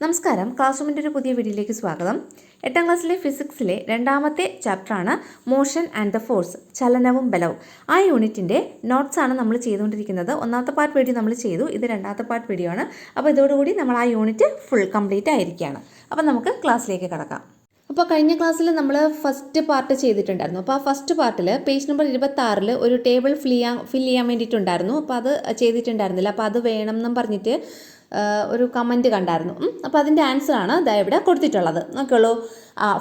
നമസ്കാരം. ക്ലാസ് റൂമിൻ്റെ ഒരു പുതിയ വീഡിയോയിലേക്ക് സ്വാഗതം. 8ാം ക്ലാസ്സിലെ ഫിസിക്സിലെ രണ്ടാമത്തെ ചാപ്റ്ററാണ് മോഷൻ ആൻഡ് ദ ഫോഴ്സ്, ചലനവും ബലവും. ആ യൂണിറ്റിൻ്റെ നോട്ട്സാണ് നമ്മൾ ചെയ്തുകൊണ്ടിരിക്കുന്നത്. ഒന്നാമത്തെ പാർട്ട് വീഡിയോ നമ്മൾ ചെയ്തു, ഇത് രണ്ടാമത്തെ പാർട്ട് വീഡിയോ ആണ്. അപ്പോൾ ഇതോടുകൂടി നമ്മൾ ആ യൂണിറ്റ് ഫുൾ കംപ്ലീറ്റ് ആയിരിക്കുകയാണ്. അപ്പോൾ നമുക്ക് ക്ലാസ്സിലേക്ക് കടക്കാം. അപ്പോൾ കഴിഞ്ഞ ക്ലാസ്സിൽ നമ്മൾ ഫസ്റ്റ് പാർട്ട് ചെയ്തിട്ടുണ്ടായിരുന്നു. അപ്പോൾ ആ ഫസ്റ്റ് പാർട്ടിൽ പേജ് നമ്പർ 26 ഒരു ടേബിൾ ഫിൽ ചെയ്യാൻ വേണ്ടിയിട്ടുണ്ടായിരുന്നു. അപ്പോൾ അത് ചെയ്തിട്ടുണ്ടായിരുന്നില്ല. അപ്പോൾ അത് വേണം എന്നും പറഞ്ഞിട്ട് ഒരു കമൻറ്റ് കണ്ടായിരുന്നു. അപ്പോൾ അതിൻ്റെ ആൻസറാണ് ദാ ഇവിടെ കൊടുത്തിട്ടുള്ളത്. നോക്കിയുള്ളൂ.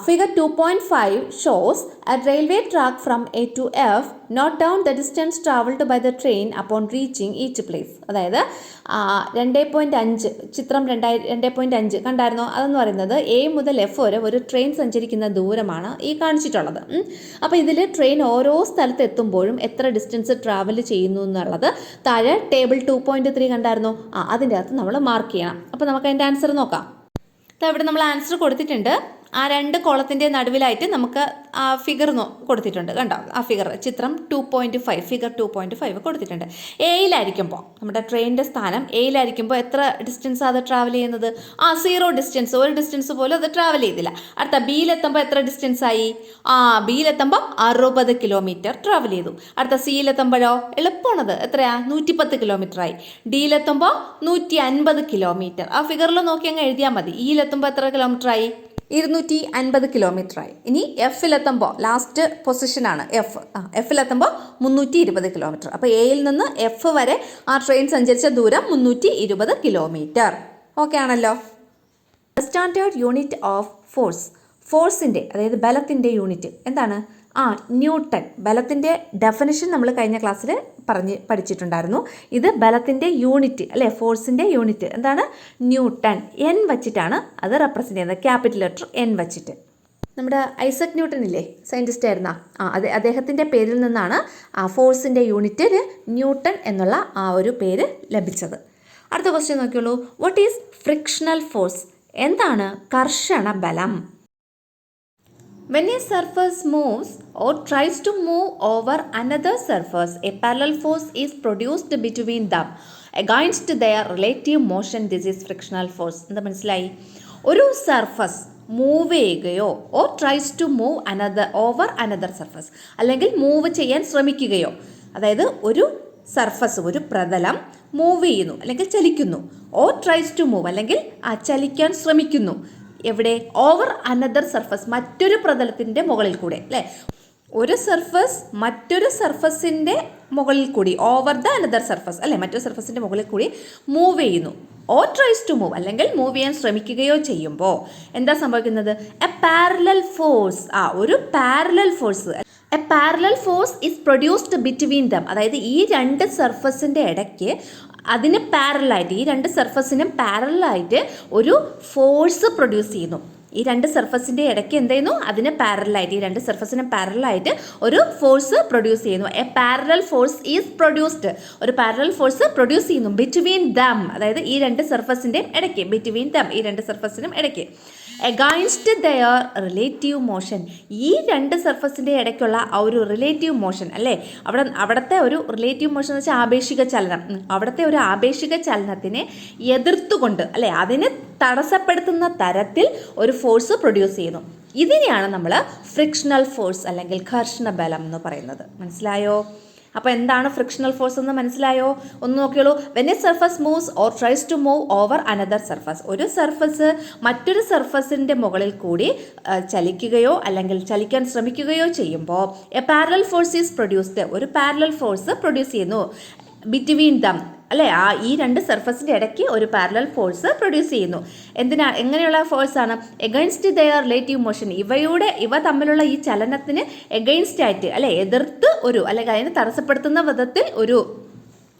Figure 2.5 shows a railway track from A to F. Note down the distance travelled by the train upon reaching each place. അതായത് 2.5 ചിത്രം 2.5 കണ്ടായിരുന്നോ? അതെന്ന് പറയുന്നത് എ മുതൽ എഫ് വരെ ഒരു ട്രെയിൻ സഞ്ചരിക്കുന്ന ദൂരമാണ് ഈ കാണിച്ചിട്ടുള്ളത്. അപ്പോൾ ഇതിൽ ട്രെയിൻ ഓരോ സ്ഥലത്ത് എത്തുമ്പോഴും എത്ര ഡിസ്റ്റൻസ് ട്രാവൽ ചെയ്യുന്നു എന്നുള്ളത് താഴെ ടേബിൾ 2.3 കണ്ടായിരുന്നോ? അതിൻ്റെ അകത്ത് നമ്മൾ മാർക്ക് ചെയ്യണം. അപ്പോൾ നമുക്ക് അതിൻ്റെ ആൻസർ നോക്കാം. ഇവിടെ നമ്മൾ ആൻസർ കൊടുത്തിട്ടുണ്ട്. ആ രണ്ട് കോളത്തിൻ്റെ നടുവിലായിട്ട് നമുക്ക് ആ ഫിഗർ കൊടുത്തിട്ടുണ്ട്. കണ്ടോ? ആ ഫിഗർ ചിത്രം 2.5 ഫിഗർ 2.5 കൊടുത്തിട്ടുണ്ട്. എയിലായിരിക്കുമ്പോൾ നമ്മുടെ ട്രെയിനിൻ്റെ സ്ഥാനം എയിലായിരിക്കുമ്പോൾ എത്ര ഡിസ്റ്റൻസ് അത് ട്രാവൽ ചെയ്യുന്നത്? 0 ഡിസ്റ്റൻസ്, ഒരു ഡിസ്റ്റൻസ് പോലും അത് ട്രാവൽ ചെയ്തില്ല. അടുത്ത ബിയിലെത്തുമ്പോൾ എത്ര ഡിസ്റ്റൻസ് ആയി? ബിയിലെത്തുമ്പോൾ 60 കിലോമീറ്റർ ട്രാവൽ ചെയ്തു. അടുത്ത സിയിലെത്തുമ്പോഴോ എളുപ്പമാണത്, എത്രയാ? 110 കിലോമീറ്റർ ആയി. ഡിയിലെത്തുമ്പോൾ 150 കിലോമീറ്റർ. ആ ഫിഗറിൽ നോക്കി അങ്ങ് എഴുതിയാൽ മതി. ഇയിലെത്തുമ്പോൾ എത്ര കിലോമീറ്റർ ആയി? 250 കിലോമീറ്റർ ആയി. ഇനി എഫിലെത്തുമ്പോൾ ലാസ്റ്റ് പൊസിഷനാണ് എഫിലെത്തുമ്പോൾ 320 കിലോമീറ്റർ. അപ്പോൾ എയിൽ നിന്ന് എഫ് വരെ ആ ട്രെയിൻ സഞ്ചരിച്ച ദൂരം 320 കിലോമീറ്റർ. ഓക്കെ ആണല്ലോ. സ്റ്റാൻഡേർഡ് യൂണിറ്റ് ഓഫ് ഫോഴ്സ്, ഫോഴ്സിൻ്റെ അതായത് ബലത്തിൻ്റെ യൂണിറ്റ് എന്താണ്? ന്യൂട്ടൺ. ബലത്തിൻ്റെ ഡെഫിനിഷൻ നമ്മൾ കഴിഞ്ഞ ക്ലാസ്സിൽ പഠിച്ചിട്ടുണ്ടായിരുന്നു. ഇത് ബലത്തിൻ്റെ യൂണിറ്റ് അല്ലേ, ഫോഴ്സിൻ്റെ യൂണിറ്റ് എന്താണ്? ന്യൂട്ടൺ. എൻ വച്ചിട്ടാണ് അത് റെപ്രസെൻ്റ് ചെയ്യുന്നത്, ക്യാപിറ്റൽ ലെറ്റർ എൻ വച്ചിട്ട്. നമ്മുടെ ഐസക് ന്യൂട്ടൺ ഇല്ലേ, സയൻറ്റിസ്റ്റ് ആയിരുന്ന അദ്ദേഹത്തിൻ്റെ പേരിൽ നിന്നാണ് ഫോഴ്സിൻ്റെ യൂണിറ്റിന് ന്യൂട്ടൺ എന്നുള്ള ആ ഒരു പേര് ലഭിച്ചത്. അടുത്ത ക്വസ്റ്റ്യൻ നോക്കിയോളൂ. What is frictional force? എന്താണ് കർഷണ ബലം? When a surface moves or tries to move over another surface, a parallel force is produced between them against their relative motion. This is frictional force. എന്താ മനസ്സിലായി? ഒരു surface move ചെയ്യുകയോ or tries to move over another surface, അല്ലെങ്കിൽ move ചെയ്യാൻ ശ്രമിക്കുകയോ, അതായത് ഒരു surface ഒരു പ്രതലം മൂവ് ചെയ്യുന്നു അല്ലെങ്കിൽ ചലിക്കുന്നു, ഓർ ട്രൈസ് ടു മൂവ് അല്ലെങ്കിൽ ചലിക്കാൻ ശ്രമിക്കുന്നു. എവിടെ? ഓവർ അനദർ സർഫസ്, മറ്റൊരു പ്രതലത്തിൻ്റെ മുകളിൽ കൂടെ അല്ലേ. ഒരു സർഫസ് മറ്റൊരു സർഫസിൻ്റെ മുകളിൽ കൂടി, ഓവർ ദ അനദർ സർഫസ് അല്ലേ, മറ്റൊരു സർഫസിൻ്റെ മുകളിൽ കൂടി മൂവ് ചെയ്യുന്നു. ഓർ ട്രൈസ് ടു മൂവ് അല്ലെങ്കിൽ മൂവ് ചെയ്യാൻ ശ്രമിക്കുകയോ ചെയ്യുമ്പോൾ എന്താ സംഭവിക്കുന്നത്? എ പാരലൽ ഫോഴ്സ്, ഒരു parallel force, A parallel force is produced between them. അതായത് ഈ രണ്ട് സർഫസിൻ്റെ ഇടയ്ക്ക് അതിന് പാരലായിട്ട്, ഈ രണ്ട് സർഫസിനും പാരലായിട്ട് ഒരു ഫോഴ്സ് പ്രൊഡ്യൂസ് ചെയ്യുന്നു. ഈ രണ്ട് സർഫസിൻ്റെ ഇടയ്ക്ക് എന്ത് ചെയ്യുന്നു? അതിന് പാരലായിട്ട്, ഈ രണ്ട് സർഫസിനും പാരലായിട്ട് ഒരു ഫോഴ്സ് പ്രൊഡ്യൂസ് ചെയ്യുന്നു. A parallel force is produced, ഒരു പാരലൽ ഫോഴ്സ് പ്രൊഡ്യൂസ് ചെയ്യുന്നു ബിറ്റ്വീൻ ദം, അതായത് ഈ രണ്ട് സർഫസിൻ്റെയും ഇടയ്ക്ക്, ബിറ്റ്വീൻ ദം ഈ രണ്ട് സർഫസിനും ഇടയ്ക്ക്. എഗൈൻസ്റ്റ് ദെയർ റിലേറ്റീവ് മോഷൻ, ഈ രണ്ട് സർഫസിൻ്റെ ഇടയ്ക്കുള്ള ആ ഒരു റിലേറ്റീവ് മോഷൻ അല്ലേ, അവിടുത്തെ ഒരു റിലേറ്റീവ് മോഷൻ എന്ന് വെച്ചാൽ ആപേക്ഷിക ചലനം, അവിടുത്തെ ഒരു ആപേക്ഷിക ചലനത്തിനെ എതിർത്തുകൊണ്ട് അല്ലേ, അതിനെ തടസ്സപ്പെടുത്തുന്ന തരത്തിൽ ഒരു ഫോഴ്സ് പ്രൊഡ്യൂസ് ചെയ്യുന്നു. ഇതിനെയാണ് നമ്മൾ ഫ്രിക്ഷണൽ ഫോഴ്സ് അല്ലെങ്കിൽ ഘർഷണ ബലം എന്ന് പറയുന്നത്. മനസ്സിലായോ? അപ്പോൾ എന്താണ് ഫ്രിക്ഷണൽ ഫോഴ്സ് എന്ന് മനസ്സിലായോ? ഒന്ന് നോക്കിയോളൂ. When a surface moves or tries to move over another surface, ഒരു സർഫസ് മറ്റൊരു സർഫസിൻ്റെ മുകളിൽ കൂടി ചലിക്കുകയോ അല്ലെങ്കിൽ ചലിക്കാൻ ശ്രമിക്കുകയോ ചെയ്യുമ്പോൾ a parallel force is produced, ഒരു പാരലൽ ഫോഴ്സ് പ്രൊഡ്യൂസ് ചെയ്യുന്നു ബിറ്റ്വീൻ ദം അല്ലേ, ഈ രണ്ട് സർഫസിൻ്റെ ഇടയ്ക്ക് ഒരു പാരലൽ ഫോഴ്സ് പ്രൊഡ്യൂസ് ചെയ്യുന്നു. എങ്ങനെയുള്ള ഫോഴ്സാണ്? എഗൈൻസ്റ്റ് ദെയർ റിലേറ്റീവ് മോഷൻ, ഇവ തമ്മിലുള്ള ഈ ചലനത്തിന് എഗൈൻസ്റ്റ് ആയിട്ട് അല്ലെ, എതിർത്ത് ഒരു അല്ലെങ്കിൽ അതിനെ തടസ്സപ്പെടുത്തുന്ന വിധത്തിൽ ഒരു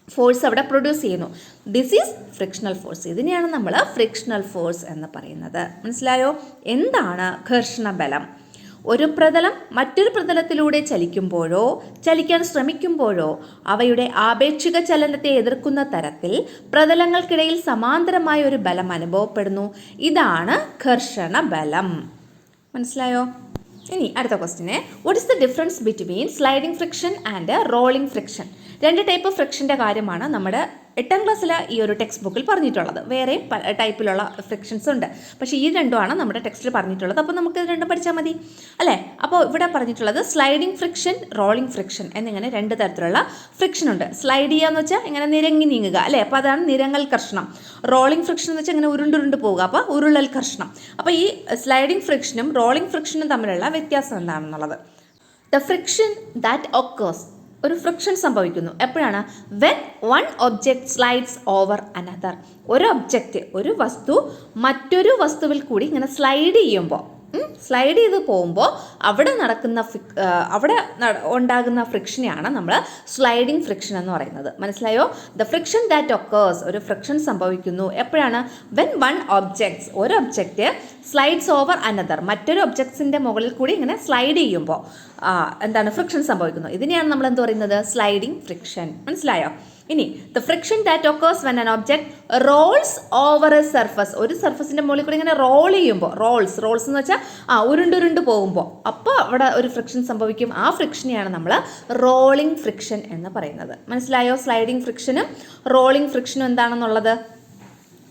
ഫോഴ്സ് അവിടെ പ്രൊഡ്യൂസ് ചെയ്യുന്നു. This is frictional force. ഇതിനെയാണ് നമ്മൾ ഫ്രിക്ഷണൽ ഫോഴ്സ് എന്ന് പറയുന്നത്. മനസ്സിലായോ? എന്താണ് ഘർഷണ ബലം? ഒരു പ്രതലം മറ്റൊരു പ്രതലത്തിലൂടെ ചലിക്കുമ്പോഴോ ചലിക്കാൻ ശ്രമിക്കുമ്പോഴോ അവയുടെ ആപേക്ഷിക ചലനത്തെ എതിർക്കുന്ന തരത്തിൽ പ്രതലങ്ങൾക്കിടയിൽ സമാന്തരമായ ഒരു ബലം അനുഭവപ്പെടുന്നു. ഇതാണ് ഘർഷണ ബലം. മനസ്സിലായോ? ഇനി അടുത്ത question, what is the difference between sliding friction and rolling friction? രണ്ട് ടൈപ്പ് ഫ്രിക്ഷൻ്റെ കാര്യമാണ് നമ്മുടെ 8ാം ക്ലാസ്സിൽ ഈ ഒരു ടെക്സ്റ്റ് ബുക്കിൽ പറഞ്ഞിട്ടുള്ളത്. വേറെ ടൈപ്പിലുള്ള ഫ്രിക്ഷൻസ് ഉണ്ട്, പക്ഷേ ഈ രണ്ടുമാണ് നമ്മുടെ ടെക്സ്റ്റിൽ പറഞ്ഞിട്ടുള്ളത്. അപ്പോൾ നമുക്ക് ഇത് രണ്ടും പഠിച്ചാൽ മതി അല്ലേ. അപ്പോൾ ഇവിടെ പറഞ്ഞിട്ടുള്ളത് സ്ലൈഡിങ് ഫ്രിക്ഷൻ, റോളിംഗ് ഫ്രിക്ഷൻ എന്നിങ്ങനെ 2 തരത്തിലുള്ള ഫ്രിക്ഷൻ ഉണ്ട്. സ്ലൈഡ് ചെയ്യുക എന്ന് വെച്ചാൽ ഇങ്ങനെ നിരങ്ങി നീങ്ങുക അല്ലേ, അപ്പോൾ അതാണ് നിരങ്ങൽ കർഷണം. റോളിംഗ് ഫ്രിക്ഷൻ എന്ന് വെച്ചാൽ ഇങ്ങനെ ഉരുണ്ടുരുണ്ട് പോവുക, അപ്പോൾ ഉരുളൽ കർഷണം. അപ്പോൾ ഈ സ്ലൈഡിങ് ഫ്രിക്ഷനും റോളിംഗ് ഫ്രിക്ഷനും തമ്മിലുള്ള വ്യത്യാസം എന്താണെന്നുള്ളത്. ദ ഫ്രിക്ഷൻ ദാറ്റ് ഒക്കേഴ്സ്, ഒരു ഫ്രിക്ഷൻ സംഭവിക്കുന്നു എപ്പോഴാണ്? When one object slides over another. ഒരു ഒബ്ജക്റ്റ്, ഒരു വസ്തു മറ്റൊരു വസ്തുവിൽ കൂടി ഇങ്ങനെ സ്ലൈഡ് ചെയ്യുമ്പോൾ, സ്ലൈഡ് ചെയ്ത് പോകുമ്പോൾ അവിടെ ഉണ്ടാകുന്ന ഫ്രിക്ഷനെയാണ് നമ്മൾ സ്ലൈഡിങ് ഫ്രിക്ഷൻ എന്ന് പറയുന്നത്. മനസ്സിലായോ? ദ ഫ്രിക്ഷൻ ദാറ്റ് ഒക്കേഴ്സ്, ഒരു ഫ്രിക്ഷൻ സംഭവിക്കുന്നു എപ്പോഴാണ്? വെൻ വൺ ഒബ്ജക്ട്സ്, ഒരു ഒബ്ജക്റ്റ് സ്ലൈഡ്സ് ഓവർ അനദർ, മറ്റൊരു ഒബ്ജക്ട്സിൻ്റെ മുകളിൽ കൂടി ഇങ്ങനെ സ്ലൈഡ് ചെയ്യുമ്പോൾ എന്താണ് ഫ്രിക്ഷൻ സംഭവിക്കുന്നു. ഇതിനെയാണ് നമ്മൾ എന്ത് പറയുന്നത്? Sliding friction. മനസ്സിലായോ? ഇനി the friction that occurs when an object rolls over a surface, ഒരു സർഫസിൻ്റെ മുകളിൽ കൂടി ഇങ്ങനെ റോൾ ചെയ്യുമ്പോൾ, റോൾസ് എന്ന് വെച്ചാൽ ഉരുണ്ടുരുണ്ട് പോകുമ്പോൾ അപ്പോൾ അവിടെ ഒരു ഫ്രിക്ഷൻ സംഭവിക്കും. ആ ഫ്രിക്ഷനെയാണ് നമ്മൾ റോളിംഗ് ഫ്രിക്ഷൻ എന്ന് പറയുന്നത്. മനസ്സിലായോ? സ്ലൈഡിംഗ് ഫ്രിക്ഷനും റോളിംഗ് ഫ്രിക്ഷനും എന്താണെന്നുള്ളത്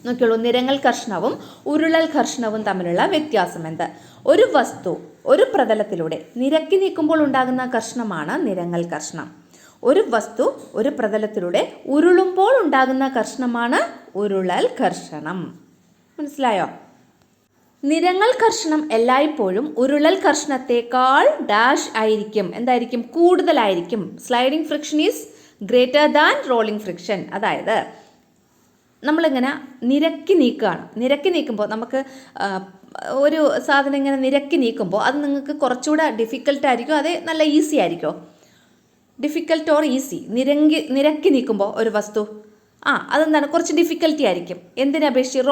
നോക്കിയുള്ളൂ. നിരങ്ങൽ കർഷണവും ഉരുളൽ കർഷണവും തമ്മിലുള്ള വ്യത്യാസം എന്ത്? ഒരു വസ്തു ഒരു പ്രതലത്തിലൂടെ നിരക്കി നീക്കുമ്പോൾ ഉണ്ടാകുന്ന കർഷണമാണ് നിരങ്ങൽ കർഷണം. ഒരു വസ്തു ഒരു പ്രതലത്തിലൂടെ ഉരുളുമ്പോൾ ഉണ്ടാകുന്ന കർഷണമാണ് ഉരുളൽ കർഷണം. മനസ്സിലായോ? നിരങ്ങൽ കർഷണം എല്ലായ്പ്പോഴും ഉരുളൽ കർഷണത്തേക്കാൾ ഡാഷ് ആയിരിക്കും. എന്തായിരിക്കും? കൂടുതലായിരിക്കും. Sliding friction is greater than rolling friction. അതായത് നമ്മളിങ്ങനെ നിരക്കി നീക്കുകയാണ്. നിരക്കി നീക്കുമ്പോൾ നമുക്ക് ഒരു സാധനം ഇങ്ങനെ നിരക്കി നീക്കുമ്പോൾ അത് നിങ്ങൾക്ക് കുറച്ചുകൂടെ ഡിഫിക്കൽട്ടായിരിക്കും, അതേ നല്ല ഈസി ആയിരിക്കുമോ? Difficult or easy? നിരക്കി നീക്കുമ്പോൾ ഒരു വസ്തു അതെന്താണ്? കുറച്ച് ഡിഫിക്കൽട്ടി ആയിരിക്കും. എന്തിനെ അപേക്ഷിച്ച്?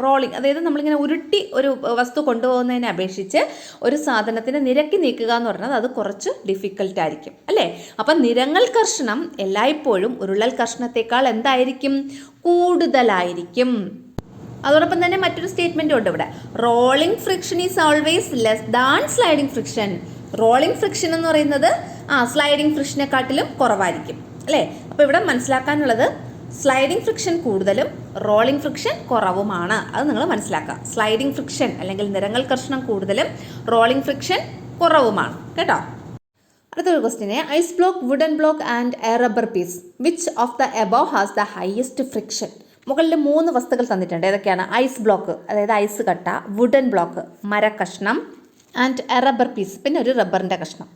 റോളിംഗ് അതായത് നമ്മളിങ്ങനെ ഉരുട്ടി ഒരു വസ്തു കൊണ്ടുപോകുന്നതിനെ അപേക്ഷിച്ച് ഒരു സാധനത്തിന് നിരക്കി നീക്കുക എന്ന് പറഞ്ഞാൽ അത് കുറച്ച് ഡിഫിക്കൽട്ടായിരിക്കും അല്ലേ. അപ്പം നിരങ്ങൽ കർഷണം എല്ലായ്പ്പോഴും ഉരുളൽ കർഷണത്തേക്കാൾ എന്തായിരിക്കും? കൂടുതലായിരിക്കും. അതോടൊപ്പം തന്നെ മറ്റൊരു സ്റ്റേറ്റ്മെൻറ്റും ഉണ്ട് ഇവിടെ. Rolling friction is always less than sliding friction. Rolling friction എന്ന് പറയുന്നത് സ്ലൈഡിംഗ് ഫ്രിക്ഷനെക്കാട്ടിലും കുറവായിരിക്കും അല്ലേ. അപ്പോൾ ഇവിടെ മനസ്സിലാക്കാനുള്ളത് സ്ലൈഡിംഗ് ഫ്രിക്ഷൻ കൂടുതലും റോളിംഗ് ഫ്രിക്ഷൻ കുറവുമാണ്. അത് നിങ്ങൾ മനസ്സിലാക്കുക. സ്ലൈഡിംഗ് ഫ്രിക്ഷൻ അല്ലെങ്കിൽ നിരങ്ങൽ കർഷണം കൂടുതലും റോളിംഗ് ഫ്രിക്ഷൻ കുറവുമാണ് കേട്ടോ. അടുത്തൊരു ക്വസ്റ്റ്യന്, ice block, wooden block and a rubber piece, which of the above has the highest friction? മുകളിൽ 3 വസ്തുക്കൾ തന്നിട്ടുണ്ട്. ഏതൊക്കെയാണ്? ഐസ് ബ്ലോക്ക് അതായത് ഐസ് കട്ട, വുഡൻ ബ്ലോക്ക് മരക്കഷ്ണം, ആൻഡ് എ റബ്ബർ പീസ് പിന്നെ ഒരു റബ്ബറിൻ്റെ കഷ്ണം.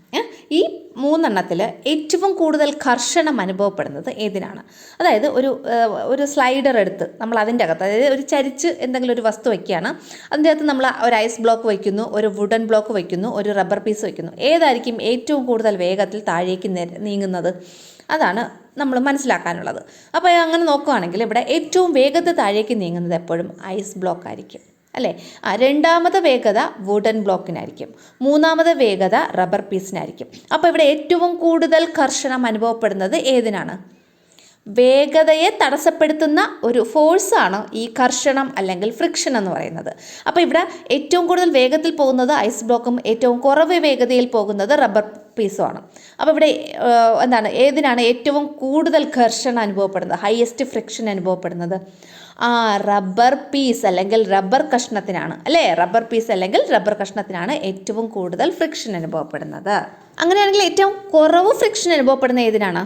ഈ 3 എണ്ണത്തിൽ ഏറ്റവും കൂടുതൽ കർഷണം അനുഭവപ്പെടുന്നത് ഏതിനാണ്? അതായത് ഒരു സ്ലൈഡർ എടുത്ത് നമ്മൾ അതിൻ്റെ അകത്ത്, അതായത് ഒരു ചരിച്ച് എന്തെങ്കിലും ഒരു വസ്തു വയ്ക്കുകയാണ്, അതിൻ്റെ അകത്ത് നമ്മൾ ഒരു ഐസ് ബ്ലോക്ക് വയ്ക്കുന്നു, ഒരു വുഡൻ ബ്ലോക്ക് വയ്ക്കുന്നു, ഒരു റബ്ബർ പീസ് വയ്ക്കുന്നു. ഏതായിരിക്കും ഏറ്റവും കൂടുതൽ വേഗത്തിൽ താഴേക്ക് നീങ്ങുന്നത്? അതാണ് നമ്മൾ മനസ്സിലാക്കാനുള്ളത്. അപ്പോൾ അങ്ങനെ നോക്കുകയാണെങ്കിൽ ഇവിടെ ഏറ്റവും വേഗത്തിൽ താഴേക്ക് നീങ്ങുന്നത് എപ്പോഴും ഐസ് ബ്ലോക്ക് ആയിരിക്കും അല്ലേ. രണ്ടാമത്തെ വേഗത വുഡൻ ബ്ലോക്കിനായിരിക്കും, മൂന്നാമത്തെ വേഗത റബ്ബർ പീസിനായിരിക്കും. അപ്പോൾ ഇവിടെ ഏറ്റവും കൂടുതൽ കർഷണം അനുഭവപ്പെടുന്നത് ഏതിനാണ്? വേഗതയെ തടസ്സപ്പെടുത്തുന്ന ഒരു ഫോഴ്സാണ് ഈ കർഷണം അല്ലെങ്കിൽ ഫ്രിക്ഷൻ എന്ന് പറയുന്നത്. അപ്പോൾ ഇവിടെ ഏറ്റവും കൂടുതൽ വേഗത്തിൽ പോകുന്നത് ഐസ് ബ്ലോക്കും ഏറ്റവും കുറവ് വേഗതയിൽ പോകുന്നത് റബ്ബർ പീസുമാണ്. അപ്പോൾ ഇവിടെ ഏതിനാണ് ഏറ്റവും കൂടുതൽ ഘർഷണം അനുഭവപ്പെടുന്നത്, ഹയസ്റ്റ് ഫ്രിക്ഷൻ അനുഭവപ്പെടുന്നത്? റബ്ബർ പീസ് അല്ലെങ്കിൽ റബ്ബർ കഷ്ണത്തിനാണ് അല്ലേ. റബ്ബർ പീസ് അല്ലെങ്കിൽ റബ്ബർ കഷ്ണത്തിനാണ് ഏറ്റവും കൂടുതൽ ഫ്രിക്ഷൻ അനുഭവപ്പെടുന്നത്. അങ്ങനെയാണെങ്കിൽ ഏറ്റവും കുറവ് ഫ്രിക്ഷൻ അനുഭവപ്പെടുന്ന ഏതിനാണ്?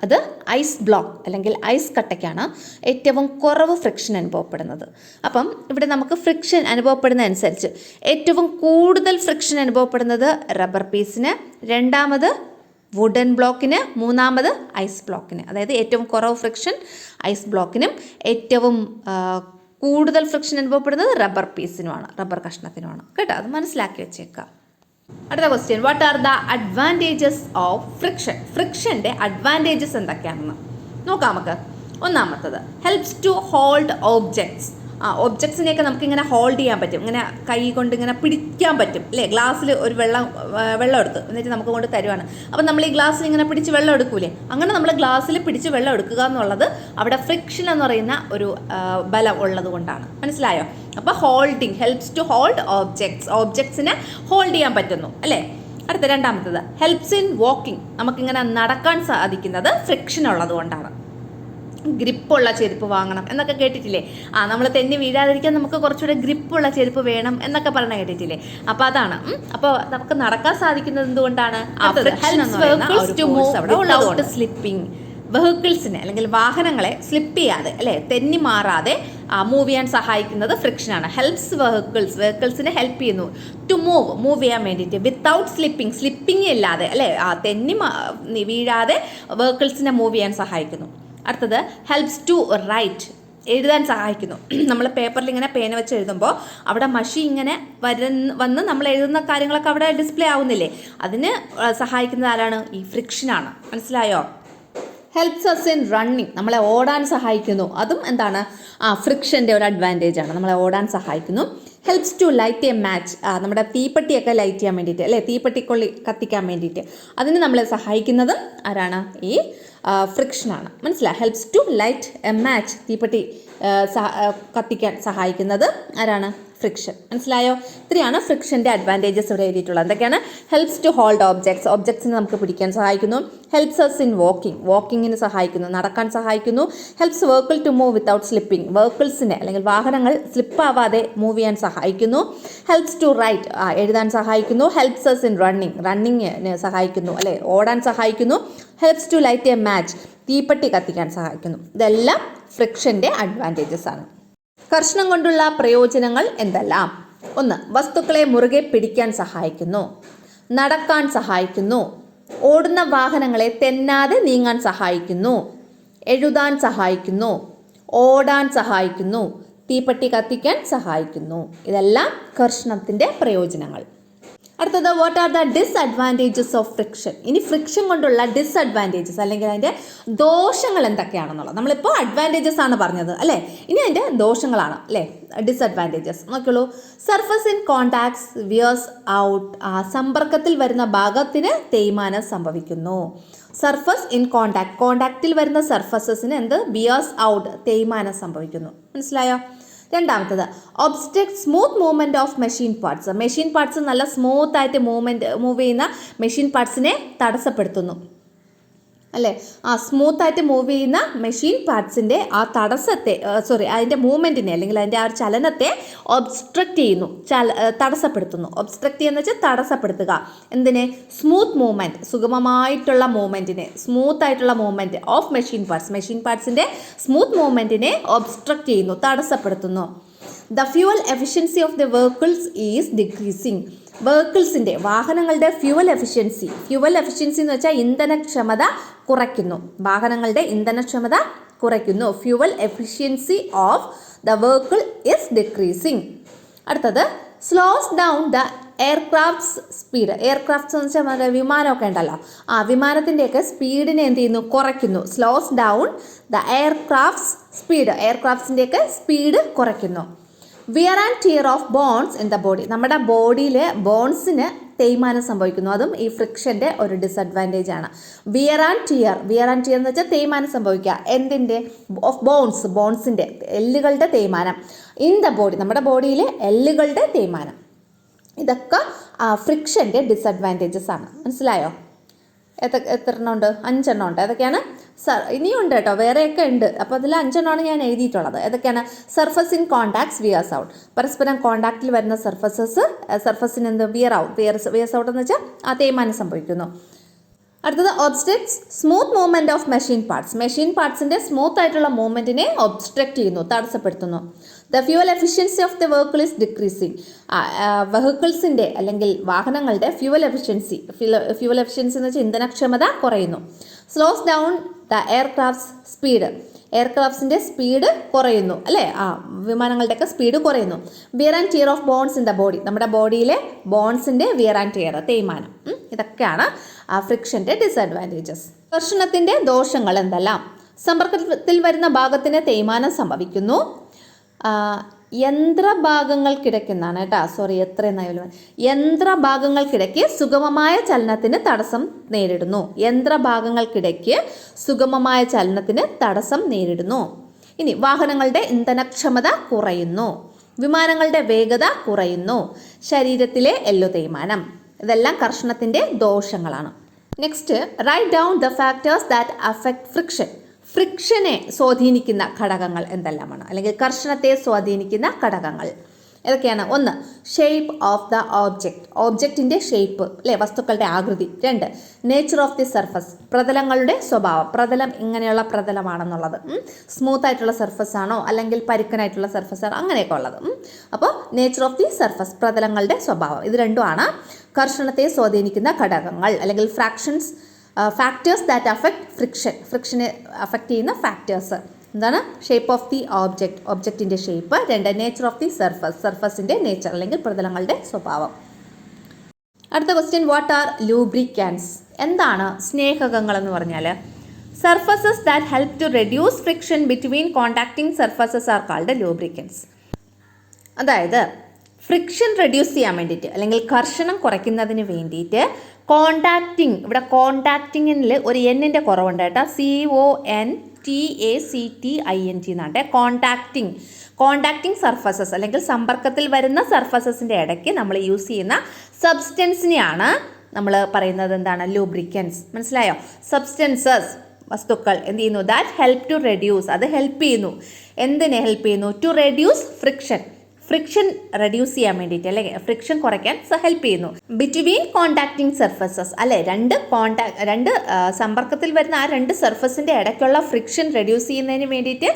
അത് ഐസ് ബ്ലോക്ക് അല്ലെങ്കിൽ ഐസ് കട്ടയ്ക്കാണ് ഏറ്റവും കുറവ് ഫ്രിക്ഷൻ അനുഭവപ്പെടുന്നത്. അപ്പം ഇവിടെ നമുക്ക് ഫ്രിക്ഷൻ അനുഭവപ്പെടുന്ന അനുസരിച്ച് ഏറ്റവും കൂടുതൽ ഫ്രിക്ഷൻ അനുഭവപ്പെടുന്നത് റബ്ബർ പീസിന്, രണ്ടാമത് വുഡൻ ബ്ലോക്കിന്, മൂന്നാമത് ഐസ് ബ്ലോക്കിന്. അതായത് ഏറ്റവും കുറവ് ഫ്രിക്ഷൻ ഐസ് ബ്ലോക്കിനും ഏറ്റവും കൂടുതൽ ഫ്രിക്ഷൻ അനുഭവപ്പെടുന്നത് റബ്ബർ പീസിനുമാണ്, റബ്ബർ കഷ്ണത്തിനുമാണ് കേട്ടോ. അത് മനസ്സിലാക്കി വെച്ചേക്കുക. അടുത്ത question, what are the advantages of friction? ഫ്രിക്ഷൻ്റെ അഡ്വാൻറ്റേജസ് എന്തൊക്കെയാണെന്ന് നോക്കാം നമുക്ക്. ഒന്നാമത്തത്, ഹെൽപ്സ് ടു ഹോൾഡ് ഓബ്ജക്ട്സ്. ഒബ്ജക്ട്സിനെയൊക്കെ നമുക്കിങ്ങനെ ഹോൾഡ് ചെയ്യാൻ പറ്റും, ഇങ്ങനെ കൈ കൊണ്ട് ഇങ്ങനെ പിടിക്കാൻ പറ്റും അല്ലേ. ഗ്ലാസ്സിൽ ഒരു വെള്ളം എടുത്ത് എന്നിട്ട് നമുക്ക് കൊണ്ട് തരുവാണ്. അപ്പം നമ്മൾ ഈ ഗ്ലാസ്സിൽ ഇങ്ങനെ പിടിച്ച് വെള്ളം എടുക്കൂലേ, അങ്ങനെ നമ്മൾ ഗ്ലാസ്സിൽ പിടിച്ച് വെള്ളം എടുക്കുക എന്നുള്ളത് അവിടെ ഫ്രിക്ഷൻ എന്ന് പറയുന്ന ഒരു ബലം ഉള്ളത് കൊണ്ടാണ്. മനസ്സിലായോ? അപ്പോൾ ഹോൾഡിങ്, ഹെൽപ്സ് ടു ഹോൾഡ് ഓബ്ജക്ട്സിനെ ഹോൾഡ് ചെയ്യാൻ പറ്റുന്നു അല്ലേ. അടുത്ത രണ്ടാമത്തത്, ഹെൽപ്സ് ഇൻ വാക്കിംഗ്. നമുക്കിങ്ങനെ നടക്കാൻ സാധിക്കുന്നത് ഫ്രിക്ഷൻ ഉള്ളത് കൊണ്ടാണ് ഗ്രിപ്പുള്ള ചെരുപ്പ് വാങ്ങണം എന്നൊക്കെ കേട്ടിട്ടില്ലേ? നമ്മൾ തെന്നി വീഴാതിരിക്കാൻ നമുക്ക് കുറച്ചുകൂടെ ഗ്രിപ്പുള്ള ചെരുപ്പ് വേണം എന്നൊക്കെ പറഞ്ഞ കേട്ടിട്ടില്ലേ? അപ്പോൾ അതാണ്. അപ്പോൾ നമുക്ക് നടക്കാൻ സാധിക്കുന്നത് എന്തുകൊണ്ടാണ്? സ്ലിപ്പിംഗ്. വെഹിക്കിൾസിനെ അല്ലെങ്കിൽ വാഹനങ്ങളെ സ്ലിപ്പ് ചെയ്യാതെ അല്ലേ, തെന്നി മാറാതെ മൂവ് ചെയ്യാൻ സഹായിക്കുന്നത് ഫ്രിക്ഷനാണ്. ഹെൽപ്സ് വെഹിക്കിൾസിനെ ഹെൽപ്പ് ചെയ്യുന്നു ടു മൂവ് ചെയ്യാൻ വേണ്ടിയിട്ട് വിത്തൗട്ട് സ്ലിപ്പിംഗ് ഇല്ലാതെ അല്ലേ, തെന്നി വീഴാതെ വെഹിക്കിൾസിനെ മൂവ് ചെയ്യാൻ സഹായിക്കുന്നു. അടുത്തത് ഹെൽപ്സ് ടു റൈറ്റ്, എഴുതാൻ സഹായിക്കുന്നു. നമ്മൾ പേപ്പറിൽ ഇങ്ങനെ പേന വെച്ച് എഴുതുമ്പോൾ അവിടെ മഷി ഇങ്ങനെ വന്ന് നമ്മൾ എഴുതുന്ന കാര്യങ്ങളൊക്കെ അവിടെ ഡിസ്പ്ലേ ആവുന്നില്ലേ, അതിന് സഹായിക്കുന്നത് ആരാണ്? ഈ ഫ്രിക്ഷനാണ്. മനസ്സിലായോ? ഹെൽപ്സ് അസ് ഇൻ റണ്ണിങ്, നമ്മളെ ഓടാൻ സഹായിക്കുന്നു. അതും എന്താണ്? ഫ്രിക്ഷൻ്റെ ഒരു അഡ്വാൻറ്റേജ് ആണ്, നമ്മളെ ഓടാൻ സഹായിക്കുന്നു. Helps to light a match, നമ്മുടെ തീപ്പെട്ടിയൊക്കെ ലൈറ്റ് ചെയ്യാൻ വേണ്ടിയിട്ട് അല്ലേ, തീപ്പെട്ടിക്കൊള്ളി കത്തിക്കാൻ വേണ്ടിയിട്ട് അതിന് നമ്മളെ സഹായിക്കുന്നതും ആരാണ്? ഈ ഫ്രിക്ഷനാണ്. മനസ്സിലായി? Helps to light a match, തീപ്പെട്ടി കത്തിക്കാൻ സഹായിക്കുന്നത് ആരാണ്? ഫ്രിക്ഷൻ. മനസ്സിലായോ? ഇത്രയാണ് ഫ്രിക്ഷൻ്റെ അഡ്വാൻറ്റേജസ് ഇവിടെ എഴുതിയിട്ടുള്ളത്. എന്തൊക്കെയാണ്? ഹെൽപ്സ് ടു ഹോൾഡ് ഒബ്ജക്ട്സിനെ നമുക്ക് പിടിക്കാൻ സഹായിക്കുന്നു. ഹെൽപ്സ് അസ് ഇൻ വാക്കിങ്ങിന് സഹായിക്കുന്നു, നടക്കാൻ സഹായിക്കുന്നു. Helps vehicle to move without slipping, വെഹിക്കിൾസിനെ അല്ലെങ്കിൽ വാഹനങ്ങൾ സ്ലിപ്പാവാതെ മൂവ് ചെയ്യാൻ സഹായിക്കുന്നു. ഹെൽപ്സ് ടു റൈറ്റ്, എഴുതാൻ സഹായിക്കുന്നു. ഹെൽപ്സ് അസ് ഇൻ റണ്ണിങ്ങിന് സഹായിക്കുന്നു അല്ലേ, ഓടാൻ സഹായിക്കുന്നു. Helps to light a match, തീപ്പെട്ടി കത്തിക്കാൻ സഹായിക്കുന്നു. ഇതെല്ലാം ഫ്രിക്ഷൻ്റെ അഡ്വാൻറ്റേജസ് ആണ്. കർഷണം കൊണ്ടുള്ള പ്രയോജനങ്ങൾ എന്തെല്ലാം? 1. വസ്തുക്കളെ മുറുകെ പിടിക്കാൻ സഹായിക്കുന്നു, നടക്കാൻ സഹായിക്കുന്നു, ഓടുന്ന വാഹനങ്ങളെ തെന്നാതെ നീങ്ങാൻ സഹായിക്കുന്നു, എഴുതാൻ സഹായിക്കുന്നു, ഓടാൻ സഹായിക്കുന്നു, തീപ്പെട്ടി കത്തിക്കാൻ സഹായിക്കുന്നു. ഇതെല്ലാം കർഷണത്തിൻ്റെ പ്രയോജനങ്ങൾ. അടുത്തത് what are the disadvantages of friction. ഇനി ഫ്രിക്ഷൻ കൊണ്ടുള്ള ഡിസ്അഡ്വാൻറ്റേജസ് അല്ലെങ്കിൽ അതിൻ്റെ ദോഷങ്ങൾ എന്തൊക്കെയാണെന്നുള്ളത്. നമ്മളിപ്പോൾ അഡ്വാൻറ്റേജസ് ആണ് പറഞ്ഞത് അല്ലേ, ഇനി അതിൻ്റെ ദോഷങ്ങളാണ് അല്ലേ, ഡിസ്അഡ്വാൻറ്റേജസ് നോക്കിയുള്ളൂ. Surface in contacts wears out, സമ്പർക്കത്തിൽ വരുന്ന ഭാഗത്തിന് തേയ്മാനം സംഭവിക്കുന്നു. സർഫസ് ഇൻ കോണ്ടാക്റ്റിൽ വരുന്ന സർഫസസിന് വിയേഴ്സ് ഔട്ട്, തേയ്മാനം സംഭവിക്കുന്നു. മനസ്സിലായോ? രണ്ടാമത്തത് obstruct smooth movement of machine parts നല്ല സ്മൂത്തായിട്ട് മൂവ് ചെയ്യുന്ന മെഷീൻ പാർട്സിനെ തടസ്സപ്പെടുത്തുന്നു അല്ലേ. സ്മൂത്തായിട്ട് മൂവ് ചെയ്യുന്ന മെഷീൻ പാർട്സിൻ്റെ അതിൻ്റെ മൂവ്മെൻറ്റിനെ അല്ലെങ്കിൽ അതിൻ്റെ ആ ഒരു ചലനത്തെ ഒബ്സ്ട്രക്റ്റ് ചെയ്യുന്നു, തടസ്സപ്പെടുത്തുന്നു. ഒബ്സ്ട്രക്റ്റ് ചെയ്യുന്ന വെച്ചാൽ തടസ്സപ്പെടുത്തുക. എന്തിനെ? സ്മൂത്ത് മൂവ്മെൻറ്റ്, സുഗമമായിട്ടുള്ള മൂവ്മെൻറ്റിനെ, സ്മൂത്തായിട്ടുള്ള മൂവ്മെൻറ്റ് ഓഫ് മെഷീൻ പാർട്സിൻ്റെ സ്മൂത്ത് മൂവ്മെൻറ്റിനെ ഒബ്സ്ട്രക്റ്റ് ചെയ്യുന്നു, തടസ്സപ്പെടുത്തുന്നു. The fuel efficiency of the vehicles is decreasing. വാഹനങ്ങളുടെ ഫ്യൂവൽ എഫിഷ്യൻസി എന്ന് വെച്ചാൽ ഇന്ധനക്ഷമത കുറയ്ക്കുന്നു. വാഹനങ്ങളുടെ ഇന്ധനക്ഷമത കുറയ്ക്കുന്നു. Fuel efficiency of the vehicle is decreasing. അടുത്തത് slows down the aircrafts speed. Aircrafts എന്ന് വെച്ചാൽ വിമാനമൊക്കെ ഉണ്ടല്ലോ, വിമാനത്തിൻ്റെയൊക്കെ സ്പീഡിനെ എന്ത് ചെയ്യുന്നു? കുറയ്ക്കുന്നു. Slows down the aircrafts speed, എയർക്രാഫ്റ്റ്സിൻ്റെയൊക്കെ സ്പീഡ് കുറയ്ക്കുന്നു. Wear and tear of bones in the body. നമ്മുടെ ബോഡിയിലെ ബോൺസിന് തേയ്മാനം സംഭവിക്കുന്നു. അതും ഈ ഫ്രിക്ഷൻ്റെ ഒരു ഡിസഡ്വാൻറ്റേജ് ആണ്. വിയർ ആൻഡ് ടിയർ എന്ന് വെച്ചാൽ തേയ്മാനം സംഭവിക്കുക. എന്തിൻ്റെ? ഓഫ് ബോൺസിൻ്റെ, എല്ലുകളുടെ തേയ്മാനം. ഇൻ ദ ബോഡി, നമ്മുടെ ബോഡിയിലെ എല്ലുകളുടെ തേയ്മാനം. ഇതൊക്കെ ഫ്രിക്ഷൻ്റെ ഡിസഡ്വാൻറ്റേജസ് ആണ്. മനസ്സിലായോ? എത്ര എണ്ണം ഉണ്ട്? 5 എണ്ണം ഉണ്ട്. ഏതൊക്കെയാണ്? ഇനിയും ഉണ്ട് കേട്ടോ, വേറെയൊക്കെ ഉണ്ട്. അപ്പോൾ അതിൽ 5 എണ്ണമാണ് ഞാൻ എഴുതിയിട്ടുള്ളത്. ഏതൊക്കെയാണ്? Surface in contacts wears out, പരസ്പരം കോണ്ടാക്റ്റിൽ വരുന്ന സർഫസിന് വിയേഴ്സ് ഔട്ട് എന്ന് വെച്ചാൽ തേയ്മാനം സംഭവിക്കുന്നു. അടുത്തത് obstructs smooth movement of machine പാർട്സിൻ്റെ സ്മൂത്ത് ആയിട്ടുള്ള മൂവ്മെൻറ്റിനെ ഒബ്സ്ട്രക്റ്റ് ചെയ്യുന്നു, തടസ്സപ്പെടുത്തുന്നു. The fuel efficiency of the vehicle is decreasing. വെഹിക്കിൾസിൻ്റെ അല്ലെങ്കിൽ വാഹനങ്ങളുടെ ഫ്യൂവൽ എഫിഷ്യൻസി എന്ന് വെച്ചാൽ ഇന്ധനക്ഷമത കുറയുന്നു. സ്ലോസ് ഡൗൺ ദ എയർക്രാഫ്റ്റ്സിൻ്റെ സ്പീഡ് കുറയുന്നു അല്ലേ, വിമാനങ്ങളുടെയൊക്കെ സ്പീഡ് കുറയുന്നു. Wear and tear of bones in the body, നമ്മുടെ ബോഡിയിലെ ബോൺസിൻ്റെ വിയർ ആൻഡ് ടിയർ, തേയ്മാനം. ഇതൊക്കെയാണ് ഫ്രിക്ഷൻ്റെ ഡിസഡ്വാൻറ്റേജസ്. കർഷണത്തിൻ്റെ ദോഷങ്ങൾ എന്തെല്ലാം? സമ്പർക്കത്തിൽ വരുന്ന ഭാഗത്തിന് തേയ്മാനം സംഭവിക്കുന്നു. യന്ത്രഭാഗങ്ങൾക്കിടയ്ക്കെന്നാണ് കേട്ടോ, യന്ത്രഭാഗങ്ങൾക്കിടയ്ക്ക് സുഗമമായ ചലനത്തിന് തടസ്സം നേരിടുന്നു. യന്ത്രഭാഗങ്ങൾക്കിടയ്ക്ക് സുഗമമായ ചലനത്തിന് തടസ്സം നേരിടുന്നു. ഇനി വാഹനങ്ങളുടെ ഇന്ധനക്ഷമത കുറയുന്നു, വിമാനങ്ങളുടെ വേഗത കുറയുന്നു, ശരീരത്തിലെ എല്ലു തേയ്മാനം. ഇതെല്ലാം കർഷണത്തിൻ്റെ ദോഷങ്ങളാണ്. Next, write down the factors that affect friction. ഫ്രിക്ഷനെ സ്വാധീനിക്കുന്ന ഘടകങ്ങൾ എന്തെല്ലാമാണ്, അല്ലെങ്കിൽ കർഷണത്തെ സ്വാധീനിക്കുന്ന ഘടകങ്ങൾ ഏതൊക്കെയാണ്? ഒന്ന്, ഷേപ്പ് ഓഫ് ദ ഓബ്ജക്റ്റ്, ഓബ്ജക്റ്റിൻ്റെ ഷേപ്പ് അല്ലേ, വസ്തുക്കളുടെ ആകൃതി. രണ്ട്, നേച്ചർ ഓഫ് ദി സർഫസ്, പ്രതലങ്ങളുടെ സ്വഭാവം, പ്രതലം ഇങ്ങനെയുള്ള പ്രതലമാണെന്നുള്ളത്, സ്മൂത്ത് ആയിട്ടുള്ള സർഫസ് ആണോ അല്ലെങ്കിൽ പരുക്കനായിട്ടുള്ള സർഫസ് ആണോ, അങ്ങനെയൊക്കെ ഉള്ളത്. അപ്പോൾ നേച്ചർ ഓഫ് ദി സർഫസ്, പ്രതലങ്ങളുടെ സ്വഭാവം, ഇത് രണ്ടുമാണ് കർഷണത്തെ സ്വാധീനിക്കുന്ന ഘടകങ്ങൾ അല്ലെങ്കിൽ ഫാക്ടേഴ്സ് ദാറ്റ് അഫക്റ്റ് ഫ്രിക്ഷൻ, ഫ്രിക്ഷനെ അഫക്റ്റ് ചെയ്യുന്ന ഫാക്ടേഴ്സ്. എന്താണ്? ഷേപ്പ് ഓഫ് ദി ഓബ്ജക്റ്റ്, ഓബ്ജക്റ്റിൻ്റെ ഷേപ്പ്. രണ്ട്, നേച്ചർ ഓഫ് ദി സർഫസ്, സർഫസിൻ്റെ നേച്ചർ അല്ലെങ്കിൽ പ്രതലങ്ങളുടെ സ്വഭാവം. അടുത്ത ക്വസ്റ്റ്യൻ, വാട്ട് ആർ ലൂബ്രിക്കൻസ്? എന്താണ് സ്നേഹകങ്ങൾ എന്ന് പറഞ്ഞാൽ? Surfaces that help to reduce friction between contacting surfaces are called lubricants. അതായത് ഫ്രിക്ഷൻ റെഡ്യൂസ് ചെയ്യാൻ വേണ്ടിയിട്ട് അല്ലെങ്കിൽ കർഷണം കുറയ്ക്കുന്നതിന് വേണ്ടിയിട്ട് കോണ്ടാക്റ്റിംഗ്, ഇവിടെ കോണ്ടാക്റ്റിങ്ങിൽ ഒരു എന്നിൻ്റെ കുറവുണ്ട് കേട്ടോ, CONTACTING എന്നാണ്. കോണ്ടാക്റ്റിംഗ് സർഫസസ് അല്ലെങ്കിൽ സമ്പർക്കത്തിൽ വരുന്ന സർഫസസിൻ്റെ ഇടയ്ക്ക് നമ്മൾ യൂസ് ചെയ്യുന്ന സബ്സ്റ്റൻസിനെയാണ് നമ്മൾ പറയുന്നത് എന്താണ്? ലൂബ്രിക്കൻസ്. മനസ്സിലായോ? സബ്സ്റ്റൻസസ്, വസ്തുക്കൾ എന്ത് ചെയ്യുന്നു? ദാറ്റ് ഹെൽപ്പ് ടു റെഡ്യൂസ്, അത് ഹെൽപ്പ് ചെയ്യുന്നു. എന്തിനെ ഹെൽപ്പ് ചെയ്യുന്നു? To reduce friction, friction reduce ചെയ്യാൻ വേണ്ടിയിട്ട് അല്ലെങ്കിൽ ഫ്രിക്ഷൻ കുറയ്ക്കാൻ ഹെൽപ്പ് ചെയ്യുന്നു. ബിറ്റ്വീൻ കോണ്ടാക്റ്റിംഗ് സർഫസസ് അല്ലെ, രണ്ട് സമ്പർക്കത്തിൽ വരുന്ന ആ രണ്ട് സർഫസിൻ്റെ ഇടയ്ക്കുള്ള ഫ്രിക്ഷൻ റെഡ്യൂസ് ചെയ്യുന്നതിന് വേണ്ടിയിട്ട്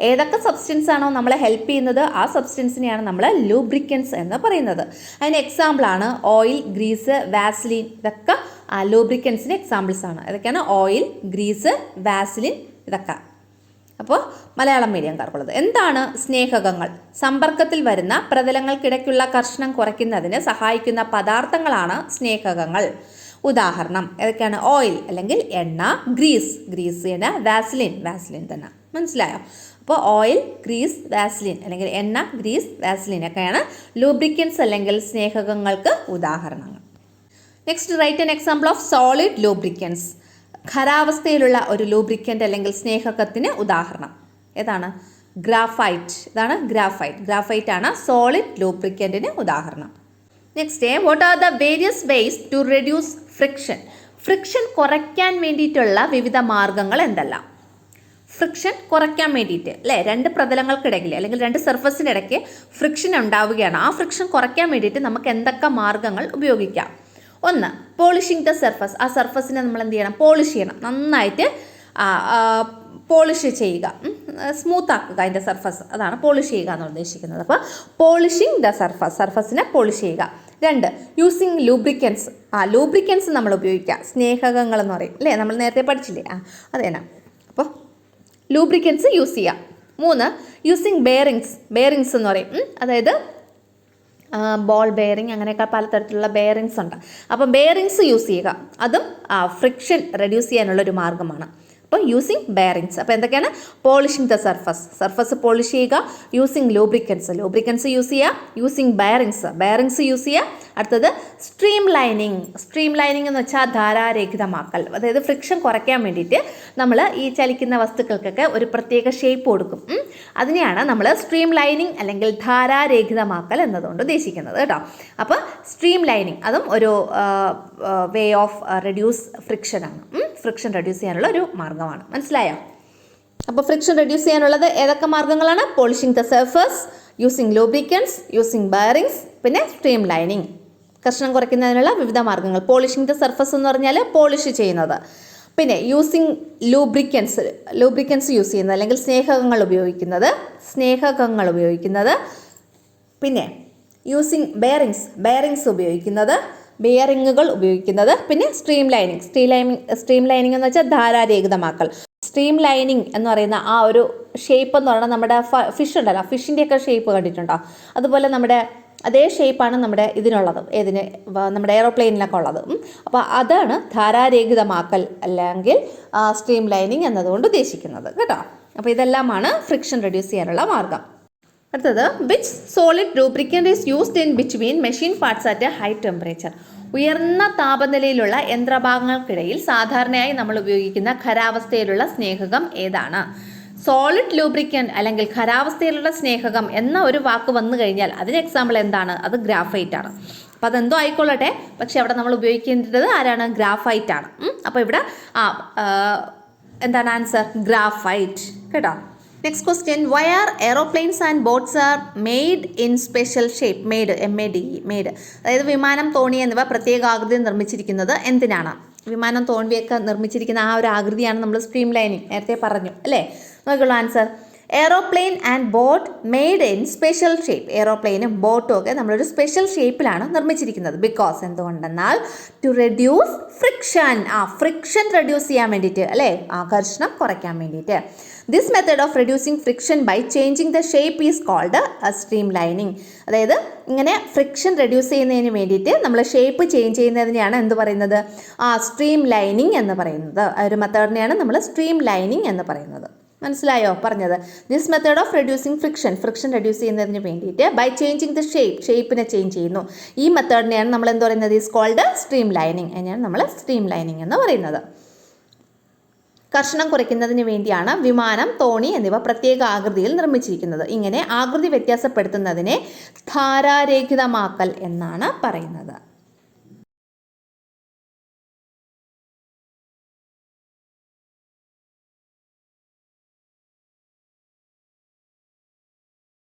ഏതൊക്കെ സബ്സ്റ്റൻസ് ആണോ നമ്മളെ ഹെൽപ്പ് ചെയ്യുന്നത് ആ സബ്സ്റ്റൻസിനെയാണ് നമ്മൾ ലൂബ്രിക്കൻസ് എന്ന് പറയുന്നത്. അതിന് എക്സാമ്പിളാണ് ഓയിൽ, ഗ്രീസ്, വാസ്ലിൻ. ഇതൊക്കെ ലൂബ്രിക്കൻസിൻ്റെ എക്സാമ്പിൾസ് ആണ്. ഇതൊക്കെയാണ് ഓയിൽ, ഗ്രീസ്, വാസ്ലിൻ, ഇതൊക്കെ. അപ്പോൾ മലയാളം മീഡിയംകാർക്കുള്ളത്. എന്താണ് സ്നേഹകങ്ങൾ? സമ്പർക്കത്തിൽ വരുന്ന പ്രതലങ്ങൾക്കിടയ്ക്കുള്ള കർഷണം കുറയ്ക്കുന്നതിന് സഹായിക്കുന്ന പദാർത്ഥങ്ങളാണ് സ്നേഹകങ്ങൾ. ഉദാഹരണം ഏതൊക്കെയാണ്? ഓയിൽ അല്ലെങ്കിൽ എണ്ണ, ഗ്രീസ് എണ്ണ, വാസ്ലിൻ തന്നെ. മനസ്സിലായോ? അപ്പോൾ ഓയിൽ, ഗ്രീസ്, വാസ്ലിൻ അല്ലെങ്കിൽ എണ്ണ, ഗ്രീസ്, വാസ്ലിൻ ഒക്കെയാണ് ലൂബ്രിക്കൻസ് അല്ലെങ്കിൽ സ്നേഹകങ്ങൾക്ക് ഉദാഹരണങ്ങൾ. Next, write an example of solid lubricants. ഖരാവസ്ഥയിലുള്ള ഒരു ലൂബ്രിക്കൻ്റ് അല്ലെങ്കിൽ സ്നേഹകത്തിന് ഉദാഹരണം ഏതാണ്? ഗ്രാഫൈറ്റ്. ഇതാണ് ഗ്രാഫൈറ്റ് ആണ് സോളിഡ് ലൂബ്രിക്കൻറ്റിന് ഉദാഹരണം. Next, what are the various ways to reduce friction? Friction കുറയ്ക്കാൻ വേണ്ടിയിട്ടുള്ള വിവിധ മാർഗങ്ങൾ എന്തെല്ലാം? ഫ്രിക്ഷൻ കുറയ്ക്കാൻ വേണ്ടിയിട്ട് അല്ലേ, രണ്ട് പ്രതലങ്ങൾക്കിടയിൽ അല്ലെങ്കിൽ രണ്ട് സർഫസിൻ്റെ ഇടയ്ക്ക് ഫ്രിക്ഷൻ ഉണ്ടാവുകയാണ്. ആ ഫ്രിക്ഷൻ കുറയ്ക്കാൻ വേണ്ടിയിട്ട് നമുക്ക് എന്തൊക്കെ മാർഗങ്ങൾ ഉപയോഗിക്കാം? ഒന്ന്, പോളിഷിങ് ദ സർഫസ്. ആ സർഫസിനെ നമ്മൾ എന്ത് ചെയ്യണം? പോളിഷ് ചെയ്യണം, നന്നായിട്ട് പോളിഷ് ചെയ്യുക, സ്മൂത്ത് ആക്കുക അതിൻ്റെ സർഫസ്. അതാണ് പോളിഷ് ചെയ്യുക എന്ന് ഉദ്ദേശിക്കുന്നത്. അപ്പോൾ പോളിഷിങ് ദ സർഫസിനെ പോളിഷ് ചെയ്യുക. രണ്ട്, യൂസിങ് ലൂബ്രിക്കൻസ്. ലൂബ്രിക്കൻസ് നമ്മൾ ഉപയോഗിക്കുക, സ്നേഹകങ്ങൾ എന്ന് പറയും അല്ലേ, നമ്മൾ നേരത്തെ പഠിച്ചില്ലേ, അത് തന്നെ. അപ്പോൾ ലൂബ്രിക്കൻസ് യൂസ് ചെയ്യുക. മൂന്ന്, യൂസിങ് ബെയറിങ്സ് എന്ന് പറയും, അതായത് ബോൾ ബെയറിങ് അങ്ങനെയൊക്കെ പലതരത്തിലുള്ള ബെയറിങ്സ് ഉണ്ട്. അപ്പം ബെയറിങ്സ് യൂസ് ചെയ്യുക, അതും ഫ്രിക്ഷൻ റെഡ്യൂസ് ചെയ്യാനുള്ളൊരു മാർഗ്ഗമാണ്. അപ്പോൾ യൂസിങ് ബെയറിങ്സ്. അപ്പോൾ എന്തൊക്കെയാണ്? പോളിഷിങ് ദ സർഫസ് പോളിഷ് ചെയ്യുക, യൂസിങ് ലൂബ്രിക്കൻസ് യൂസ് ചെയ്യുക, യൂസിങ് ബെയറിങ്സ് യൂസ് ചെയ്യുക. അടുത്തത് സ്ട്രീം ലൈനിങ് എന്ന് വെച്ചാൽ ധാരാരഹിതമാക്കൽ. അതായത് ഫ്രിക്ഷൻ കുറയ്ക്കാൻ വേണ്ടിയിട്ട് നമ്മൾ ഈ ചലിക്കുന്ന വസ്തുക്കൾക്കൊക്കെ ഒരു പ്രത്യേക ഷേപ്പ് കൊടുക്കും. അതിനെയാണ് നമ്മൾ സ്ട്രീം ലൈനിങ് അല്ലെങ്കിൽ ധാരാരഹിതമാക്കൽ എന്നതുകൊണ്ട് ഉദ്ദേശിക്കുന്നത് കേട്ടോ. അപ്പോൾ സ്ട്രീം ലൈനിങ് അതും ഒരു വേ ഓഫ് റെഡ്യൂസ് ഫ്രിക്ഷനാണ്. ഫ്രിക്ഷൻ റെഡ്യൂസ് ചെയ്യാനുള്ള ഒരു മാർഗ്ഗമാണ്. മനസ്സിലായോ? അപ്പോൾ ഫ്രിക്ഷൻ റെഡ്യൂസ് ചെയ്യാനുള്ളത് ഏതൊക്കെ മാർഗ്ഗങ്ങളാണ്? Polishing the surface, using lubricants, using bearings, പിന്നെ സ്ട്രീം ലൈനിങ്. കർഷണം കുറയ്ക്കുന്നതിനുള്ള വിവിധ മാർഗ്ഗങ്ങൾ. പോളിഷിങ് ദ സർഫസ് എന്ന് പറഞ്ഞാൽ പോളിഷ് ചെയ്യുന്നത്. പിന്നെ യൂസിങ് ലൂബ്രിക്കൻസ് യൂസ് ചെയ്യുന്നത് അല്ലെങ്കിൽ സ്നേഹകങ്ങൾ ഉപയോഗിക്കുന്നത്. പിന്നെ യൂസിങ് ബെയറിങ്സ് ഉപയോഗിക്കുന്നത്, ബെയറിങ്ങുകൾ ഉപയോഗിക്കുന്നത്. പിന്നെ സ്ട്രീം ലൈനിങ് എന്ന് വെച്ചാൽ ധാരാരഹിതമാക്കൽ. സ്ട്രീം ലൈനിങ് എന്ന് പറയുന്ന ആ ഒരു ഷേപ്പ് എന്ന് പറയുന്നത് നമ്മുടെ ഫിഷ് ഉണ്ടല്ലോ, ഫിഷിൻ്റെയൊക്കെ ഷേപ്പ് കണ്ടിട്ടുണ്ടോ? അതുപോലെ നമ്മുടെ അതേ ഷേപ്പാണ് നമ്മുടെ ഇതിനുള്ളത്, നമ്മുടെ എയ്റോപ്ലെയിനിലൊക്കെ ഉള്ളത്. അപ്പോൾ അതാണ് ധാരാരഹിതമാക്കൽ അല്ലെങ്കിൽ സ്ട്രീം ലൈനിങ് എന്നതുകൊണ്ട് ഉദ്ദേശിക്കുന്നത് കേട്ടോ. അപ്പോൾ ഇതെല്ലാമാണ് ഫ്രിക്ഷൻ റെഡ്യൂസ് ചെയ്യാനുള്ള മാർഗ്ഗം. അടുത്തത്, which solid lubricant is used in between machine parts at A high temperature? ഉയർന്ന താപനിലയിലുള്ള യന്ത്രഭാഗങ്ങൾക്കിടയിൽ സാധാരണയായി നമ്മൾ ഉപയോഗിക്കുന്ന ഖരാവസ്ഥയിലുള്ള സ്നേഹകം ഏതാണ്? സോളിഡ് ലൂബ്രിക്കൻ്റ് അല്ലെങ്കിൽ ഖരാവസ്ഥയിലുള്ള സ്നേഹകം എന്ന ഒരു വാക്ക് വന്നു കഴിഞ്ഞാൽ അതിന് എക്സാമ്പിൾ എന്താണ്? അത് ഗ്രാഫൈറ്റ് ആണ്. അപ്പോൾ അതെന്തോ ആയിക്കൊള്ളട്ടെ, പക്ഷെ അവിടെ നമ്മൾ ഉപയോഗിക്കേണ്ടത് ആരാണ്? ഗ്രാഫൈറ്റ് ആണ്. അപ്പോൾ ഇവിടെ എന്താണ് ആൻസർ? ഗ്രാഫൈറ്റ്. കേട്ടോ. Next question, why are aeroplanes and boats are made in special shape? Made, MADE, made. അതായത് വിമാനം, തോണി എന്നിവ പ്രത്യേക ആകൃതി നിർമ്മിച്ചിരിക്കുന്നത് എന്തിനാണ്? വിമാനം, തോണിയൊക്കെ നിർമ്മിച്ചിരിക്കുന്ന ആ ഒരു ആകൃതിയാണ് നമ്മൾ സ്ട്രീം ലൈനിങ്, നേരത്തെ പറഞ്ഞു അല്ലേ? നോക്കുള്ളൂ answer. Aeroplane and boat made in special shape. എയ്റോപ്ലെയിനും ബോട്ടും ഒക്കെ നമ്മളൊരു സ്പെഷ്യൽ ഷേപ്പിലാണ് നിർമ്മിച്ചിരിക്കുന്നത്. ബിക്കോസ് എന്തുകൊണ്ടെന്നാൽ to reduce friction. Friction reduce ചെയ്യാൻ വേണ്ടിയിട്ട് അല്ലേ, ഘർഷണം കുറയ്ക്കാൻ വേണ്ടിയിട്ട്. This method of reducing friction by changing the shape is called streamlining. അതായത് ഇങ്ങനെ ഫ്രിക്ഷൻ റെഡ്യൂസ് ചെയ്യുന്നതിന് വേണ്ടിയിട്ട് നമ്മൾ ഷേപ്പ് ചേഞ്ച് ചെയ്യുന്നതിനെയാണ് എന്ത് പറയുന്നത്? സ്ട്രീം ലൈനിങ് എന്ന് പറയുന്നത്. ആ ഒരു മെത്തേഡിനെയാണ് നമ്മൾ സ്ട്രീം ലൈനിങ് എന്ന് പറയുന്നത്. മനസ്സിലായോ പറഞ്ഞത്? This method of reducing friction reduce ചെയ്യുന്നതിന് വേണ്ടിയിട്ട് ബൈ ചേഞ്ചിങ് ദ ഷേപ്പിനെ ചേഞ്ച് ചെയ്യുന്നു. ഈ മെത്തേഡിനെയാണ് നമ്മൾ എന്ത് പറയുന്നത്? Is called streamlining. അതിനെയാണ് നമ്മൾ സ്ട്രീം ലൈനിങ് എന്ന് പറയുന്നത്. കർഷണം കുറയ്ക്കുന്നതിന് വേണ്ടിയാണ് വിമാനം, തോണി എന്നിവ പ്രത്യേക ആകൃതിയിൽ നിർമ്മിച്ചിരിക്കുന്നത്. ഇങ്ങനെ ആകൃതി വ്യത്യാസപ്പെടുത്തുന്നതിനെ ധാരാരഹിതമാക്കൽ എന്നാണ് പറയുന്നത്.